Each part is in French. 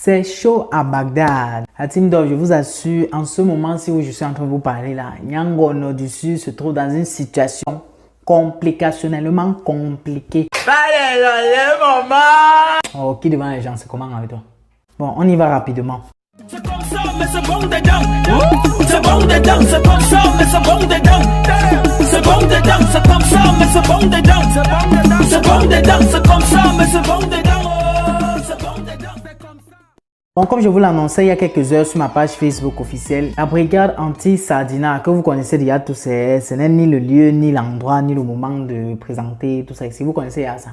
C'est chaud à Bagdad. La team Dove, je vous assure, en ce moment-ci où je suis en train de vous parler là, Niango au nord du Sud se trouve dans une situation complicationnellement compliquée. Oh, qui devant les gens, c'est comment avec toi? Bon, on y va rapidement. C'est comme ça, mais c'est bon dedans. C'est bon dedans, c'est comme ça, mais c'est bon dedans. C'est bon dedans, c'est comme ça, mais c'est bon dedans. C'est bon dedans, c'est comme ça, mais c'est bon dedans. C'est bon dedans, c'est comme ça. Bon, comme je vous l'annonçais il y a quelques heures sur ma page Facebook officielle, la brigade anti-Sardina que vous connaissez déjà tous, ce n'est ni le lieu, ni l'endroit, ni le moment de présenter tout ça ici. Vous connaissez déjà ça.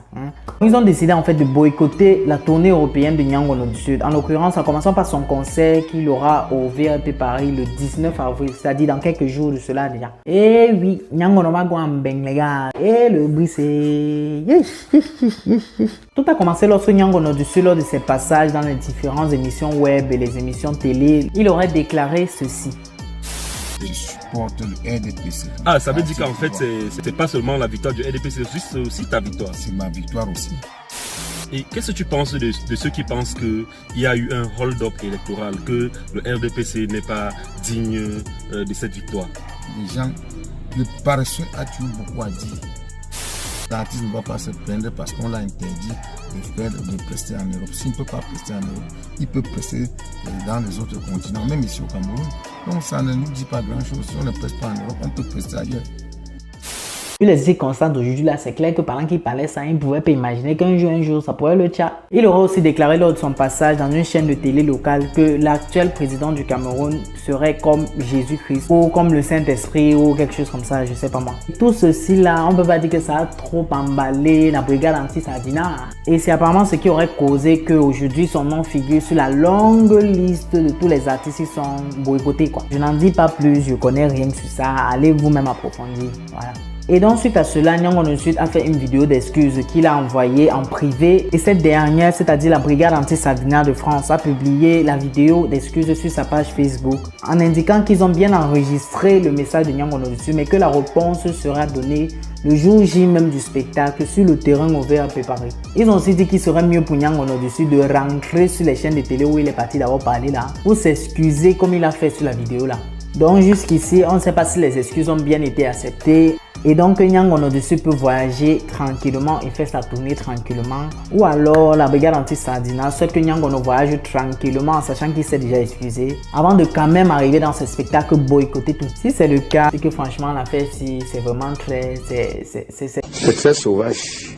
Ils ont décidé en fait de boycotter la tournée européenne de Niango au nord du Sud. En l'occurrence, en commençant par son concert qu'il aura au VRP Paris le 19 avril, c'est-à-dire dans quelques jours de cela déjà. Et oui, Niango no mago en beng les gars. Et le bruit c'est... Tout a commencé lorsque Niango au nord du Sud, lors de ses passages dans les différentes émissions web et les émissions télé, il aurait déclaré ceci. Je supporte le RDPC. Ah, ça veut dire qu'en fait, c'était pas seulement la victoire du RDPC, c'est aussi ta victoire. C'est ma victoire aussi. Et qu'est-ce que tu penses de ceux qui pensent qu'il y a eu un hold-up électoral, que le RDPC n'est pas digne de cette victoire? Les gens, le paresseux a toujours beaucoup à dire. L'artiste ne va pas se plaindre parce qu'on l'a interdit de prester en Europe. S'il ne peut pas prester en Europe, il peut prester dans les autres continents, même ici au Cameroun. Donc ça ne nous dit pas grand-chose. Si on ne preste pas en Europe, on peut prester ailleurs. Vu les circonstances d'aujourd'hui là, c'est clair que pendant qu'il parlait ça, il ne pouvait pas imaginer qu'un jour, ça pourrait le tcha. Il aurait aussi déclaré lors de son passage dans une chaîne de télé locale que l'actuel président du Cameroun serait comme Jésus-Christ ou comme le Saint-Esprit ou quelque chose comme ça, je sais pas moi. Tout ceci là, on peut pas dire que ça a trop emballé la brigade anti-Sardina. Et c'est apparemment ce qui aurait causé qu'aujourd'hui son nom figure sur la longue liste de tous les artistes qui sont boycottés quoi. Je n'en dis pas plus, je connais rien sur ça, allez vous-même approfondir, voilà. Et donc suite à cela, Niango au nord du Sud a fait une vidéo d'excuses qu'il a envoyée en privé et cette dernière, c'est-à-dire la brigade anti-Sardina de France, a publié la vidéo d'excuses sur sa page Facebook en indiquant qu'ils ont bien enregistré le message de Niango au nord du Sud mais que la réponse sera donnée le jour J même du spectacle sur le terrain au VRP Paris. Ils ont aussi dit qu'il serait mieux pour Niango au nord du Sud de rentrer sur les chaînes de télé où il est parti d'avoir parlé là pour s'excuser comme il a fait sur la vidéo là. Donc jusqu'ici, on ne sait pas si les excuses ont bien été acceptées. Et donc Niango au nord du Sud peut voyager tranquillement et faire sa tournée tranquillement. Ou alors la brigade anti-Sardina souhaite que Niango au nord voyage tranquillement en sachant qu'il s'est déjà excusé. Avant de quand même arriver dans ce spectacle boycotter tout. Si c'est le cas, c'est que franchement l'affaire si c'est vraiment très... C'est très sauvage.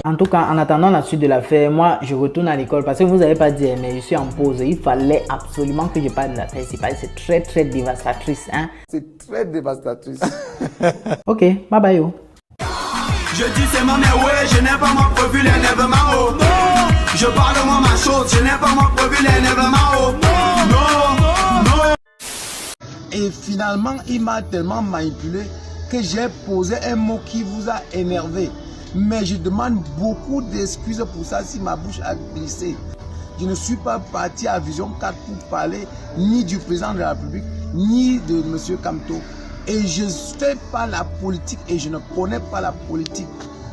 En tout cas, en attendant la suite de l'affaire, moi je retourne à l'école parce que vous n'avez pas dit, mais je suis en pause. Il fallait absolument que je parle de l'affaire ici parce que c'est très dévastatrice. Hein? C'est très dévastatrice. Ok, bye bye yo. Je dis c'est mon ouais, je n'ai pas mon profil énervement. Je parle de moi ma chose, je n'ai pas mon profil énervement. Non. Et finalement, il m'a tellement manipulé que j'ai posé un mot qui vous a énervé. Mais je demande beaucoup d'excuses pour ça si ma bouche a glissé. Je ne suis pas parti à Vision 4 pour parler ni du président de la République, ni de M. Kamto. Et je ne fais pas la politique et je ne connais pas la politique.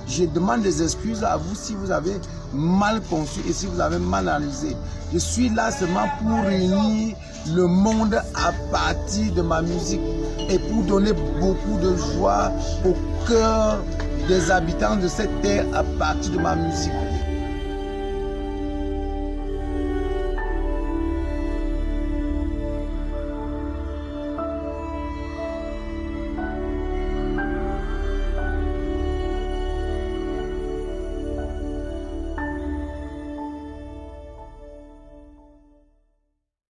Je demande des excuses à vous si vous avez mal conçu et si vous avez mal analysé. Je suis là seulement pour réunir le monde à partir de ma musique et pour donner beaucoup de joie au cœur des habitants de cette terre à partir de ma musique.